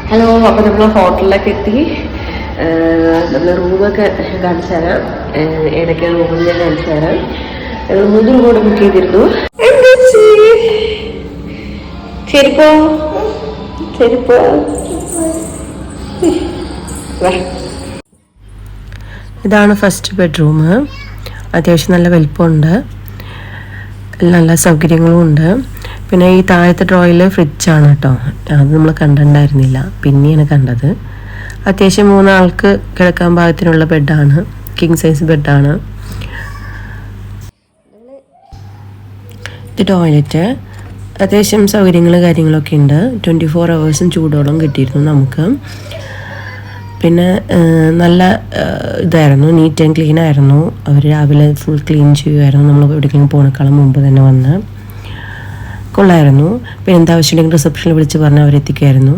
Hello, അപ്പോൾ നമ്മൾ ഹോട്ടലിലൊക്കെ എത്തി. നമ്മൾ റൂമൊക്കെ കാണിച്ചു തരാം. ഏതൊക്കെയാണ് റൂമെന്ന് ഞാൻ കാണിച്ചു തരാം. ഞങ്ങൾ 3 റൂം കൂടെ ബുക്ക് ചെയ്തിരുന്നു. ചെരുപ്പോ ചെരുപ്പോ ഇതാണ് ഫസ്റ്റ് ബെഡ്റൂം. അത്യാവശ്യം നല്ല വലിപ്പമുണ്ട്, നല്ല സൗകര്യങ്ങളും ഉണ്ട്. പിന്നെ ഈ താഴത്തെ ഡ്രോയിൽ ഫ്രിഡ്ജാണ് കേട്ടോ. അത് നമ്മൾ കണ്ടിട്ടുണ്ടായിരുന്നില്ല, പിന്നെയാണ് കണ്ടത്. അത്യാവശ്യം 3 ആൾക്ക് കിടക്കാൻ പാകത്തിനുള്ള ബെഡാണ്, കിങ് സൈസ് ബെഡാണ്. ഇത് ടോയ്ലറ്റ്. അത്യാവശ്യം കാര്യങ്ങളൊക്കെ ഉണ്ട്. 24 hours ചൂടോളം കിട്ടിയിരുന്നു നമുക്ക്. പിന്നെ നല്ല ഇതായിരുന്നു, നീറ്റ് ആൻഡ് ക്ലീൻ ആയിരുന്നു. അവർ രാവിലെ ഫുൾ ക്ലീൻ ചെയ്യുമായിരുന്നു. നമ്മൾ എവിടേക്കെങ്കിലും പോണേക്കാളും മുമ്പ് തന്നെ വന്ന് കൊള്ളായിരുന്നു. പിന്നെ എന്താവശ്യമുണ്ടെങ്കിൽ റിസപ്ഷനിൽ വിളിച്ച് പറഞ്ഞാൽ അവരെത്തിക്കുമായിരുന്നു.